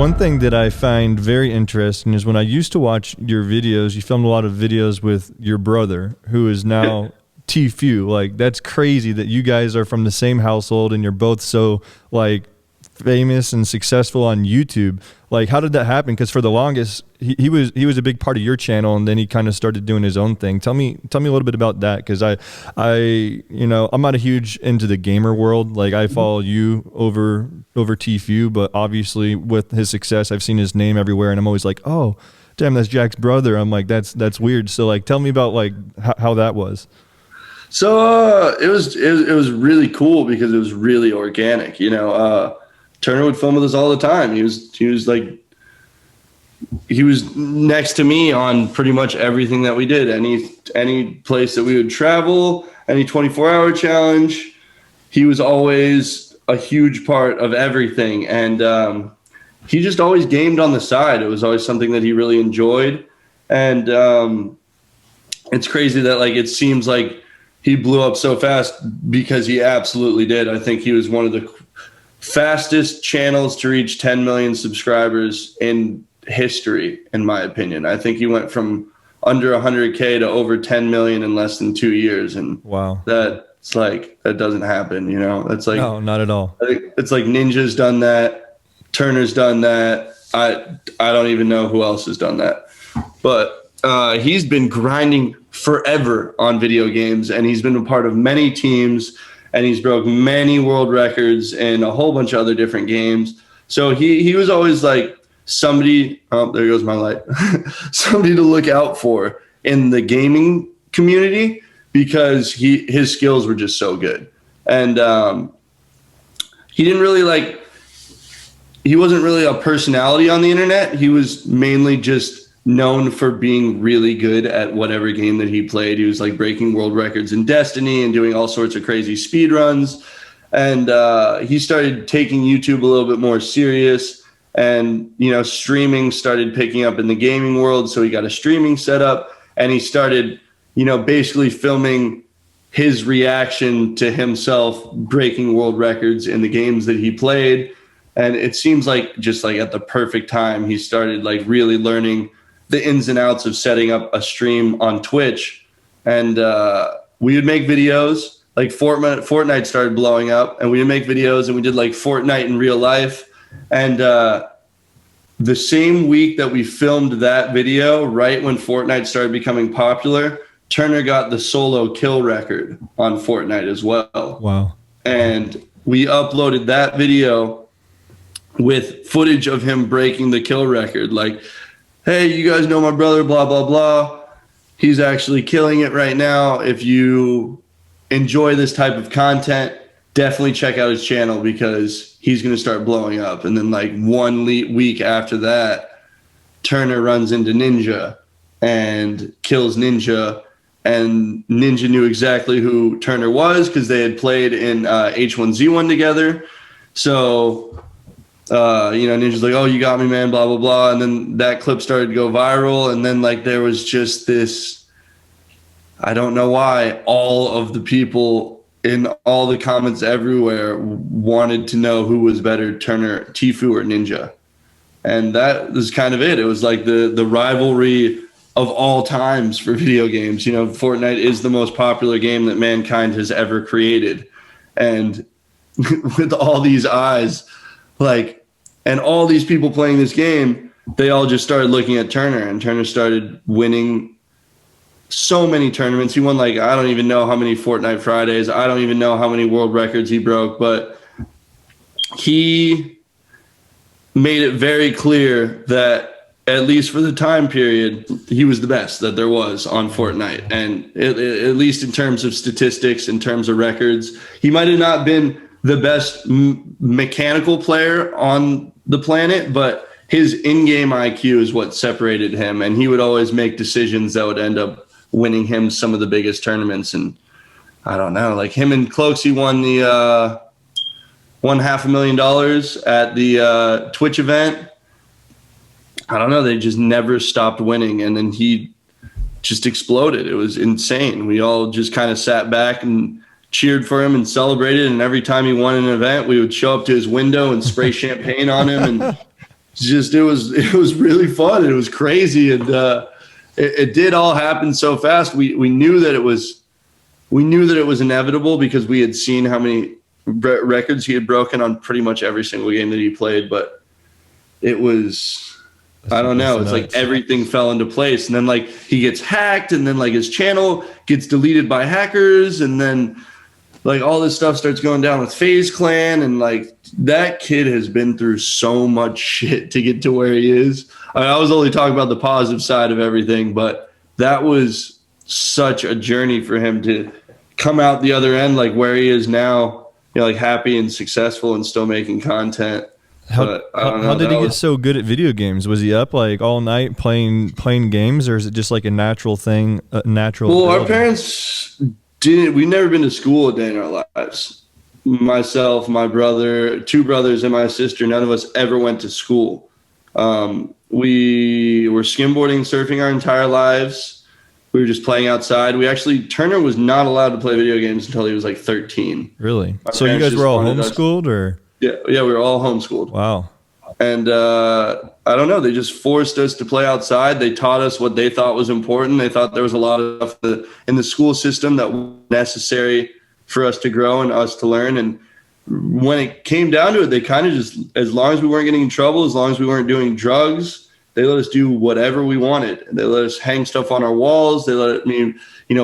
one thing that I find very interesting is when I used to watch your videos, you filmed a lot of videos with your brother, who is now Tfue. Like, that's crazy that you guys are from the same household and you're both so like famous and successful on YouTube. Like, how did that happen? Because for the longest, he was a big part of your channel, and then he kind of started doing his own thing. Tell me a little bit about that, because I'm not a huge into the gamer world. Like, I follow you over Tfue, but obviously with his success, I've seen his name everywhere, and I'm always like, oh, damn, that's Jack's brother. I'm like, that's weird. So like, tell me about like how that was. So it was really cool because it was really organic. Turner would film with us all the time. He was next to me on pretty much everything that we did. Any place that we would travel, any 24-hour challenge, he was always a huge part of everything. And he just always gamed on the side. It was always something that he really enjoyed. And it's crazy that like it seems like he blew up so fast, because he absolutely did. I think he was one of the fastest channels to reach 10 million subscribers in history, in my opinion. I think he went from under 100K to over 10 million in less than 2 years. And wow, that's like, that doesn't happen, That's like, no, not at all. I think it's like Ninja's done that, Turner's done that. I don't even know who else has done that, but he's been grinding forever on video games, and he's been a part of many teams, and he's broke many world records in a whole bunch of other different games. So he was always like somebody, oh, there goes my light, somebody to look out for in the gaming community, because his skills were just so good. And he wasn't really a personality on the internet. He was mainly just known for being really good at whatever game that he played. He was like breaking world records in Destiny and doing all sorts of crazy speed runs. And he started taking YouTube a little bit more serious, and streaming started picking up in the gaming world. So he got a streaming setup, and he started basically filming his reaction to himself breaking world records in the games that he played. And it seems like just like at the perfect time, he started like really learning the ins and outs of setting up a stream on Twitch. And we would make videos, like Fortnite started blowing up, and we would make videos, and we did like Fortnite in real life. And the same week that we filmed that video, right when Fortnite started becoming popular, Turner got the solo kill record on Fortnite as well. Wow. And we uploaded that video with footage of him breaking the kill record. Like, hey, you guys know my brother, blah, blah, blah. He's actually killing it right now. If you enjoy this type of content, definitely check out his channel, because he's going to start blowing up. And then like 1 week after that, Turner runs into Ninja and kills Ninja. And Ninja knew exactly who Turner was, because they had played in H1Z1 together. So Ninja's like, oh, you got me, man, blah, blah, blah. And then that clip started to go viral. And then like there was just this, I don't know why, all of the people in all the comments everywhere wanted to know who was better, Turner, Tfue, or Ninja. And that was kind of it. It was like the rivalry of all times for video games. Fortnite is the most popular game that mankind has ever created. And with all these eyes, like, and all these people playing this game, they all just started looking at Turner, and Turner started winning so many tournaments. He won like, I don't even know how many Fortnite Fridays. I don't even know how many world records he broke, but he made it very clear that at least for the time period, he was the best that there was on Fortnite. And at least in terms of statistics, in terms of records, he might have not been the best mechanical player on the planet, but his in-game IQ is what separated him. And he would always make decisions that would end up winning him some of the biggest tournaments. And I don't know, like him and Cloakzy won $500,000 at the Twitch event. I don't know, they just never stopped winning. And then he just exploded. It was insane. We all just kind of sat back and cheered for him and celebrated. And every time he won an event, we would show up to his window and spray champagne on him. And it was really fun. It was crazy, and it did all happen so fast. We knew that it was inevitable because we had seen how many records he had broken on pretty much every single game that he played. But it was, I don't know. It's like everything fell into place, and then like he gets hacked, and then like his channel gets deleted by hackers, and then like all this stuff starts going down with FaZe Clan, and like that kid has been through so much shit to get to where he is. I was only talking about the positive side of everything, but that was such a journey for him to come out the other end, like where he is now, you know, like happy and successful and still making content. How did he get so good at video games? Was he up like all night playing games, or is it just like a natural thing? Well, our parents didn't. We've never been to school a day in our lives. Myself, my brother, 2 brothers, and my sister. None of us ever went to school. We were skimboarding, surfing our entire lives. We were just playing outside. Turner was not allowed to play video games until he was like 13. Really? So you guys were all homeschooled, or? Yeah, we were all homeschooled. Wow. And I don't know, they just forced us to play outside. They taught us what they thought was important. They thought there was a lot of stuff in the school system that was necessary for us to grow and us to learn. And when it came down to it, they kind of just, as long as we weren't getting in trouble, as long as we weren't doing drugs, they let us do whatever we wanted. They let us hang stuff on our walls. They let me,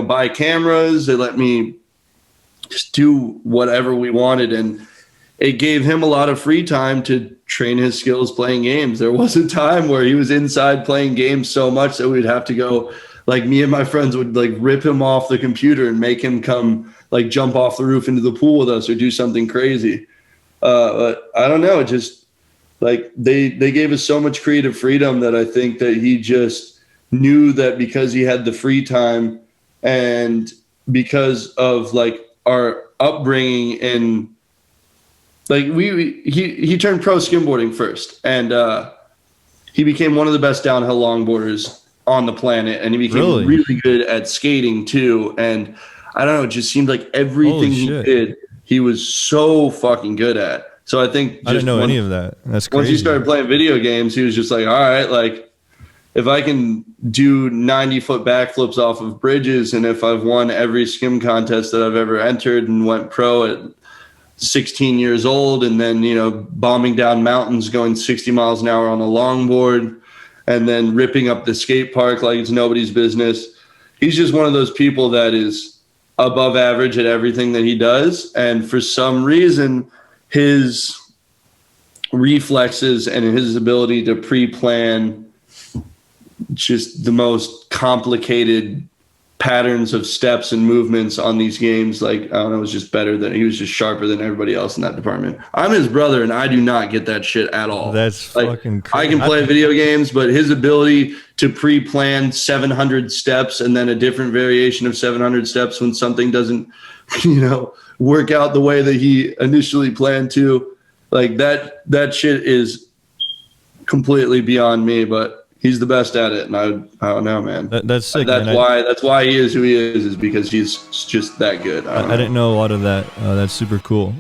buy cameras. They let me just do whatever we wanted. And it gave him a lot of free time to train his skills playing games. There was a time where he was inside playing games so much that we'd have to go, like me and my friends would like rip him off the computer and make him come like jump off the roof into the pool with us or do something crazy. But I don't know. It just like they gave us so much creative freedom that I think that he just knew that because he had the free time and because of like our upbringing and like he turned pro skimboarding first, and he became one of the best downhill longboarders on the planet, and he became really good at skating too. And I don't know, it just seemed like everything he did, he was so fucking good at. So I think I didn't know any of that. That's crazy. Once he started playing video games, he was just like, all right, like if I can do 90-foot backflips off of bridges, and if I've won every skim contest that I've ever entered and went pro at 16 years old, and then, bombing down mountains, going 60 miles an hour on a longboard, and then ripping up the skate park like it's nobody's business. He's just one of those people that is above average at everything that he does. And for some reason, his reflexes and his ability to pre-plan just the most complicated patterns of steps and movements on these games, like I don't know, was just better than he was just sharper than everybody else in that department. I'm his brother, and I do not get that shit at all. That's like, fucking crazy. I can play video games, but his ability to pre-plan 700 steps and then a different variation of 700 steps when something doesn't, work out the way that he initially planned to, like that shit is completely beyond me. But he's the best at it, and I don't know, man. That's sick. That's why he is who he is because he's just that good. I didn't know a lot of that. That's super cool.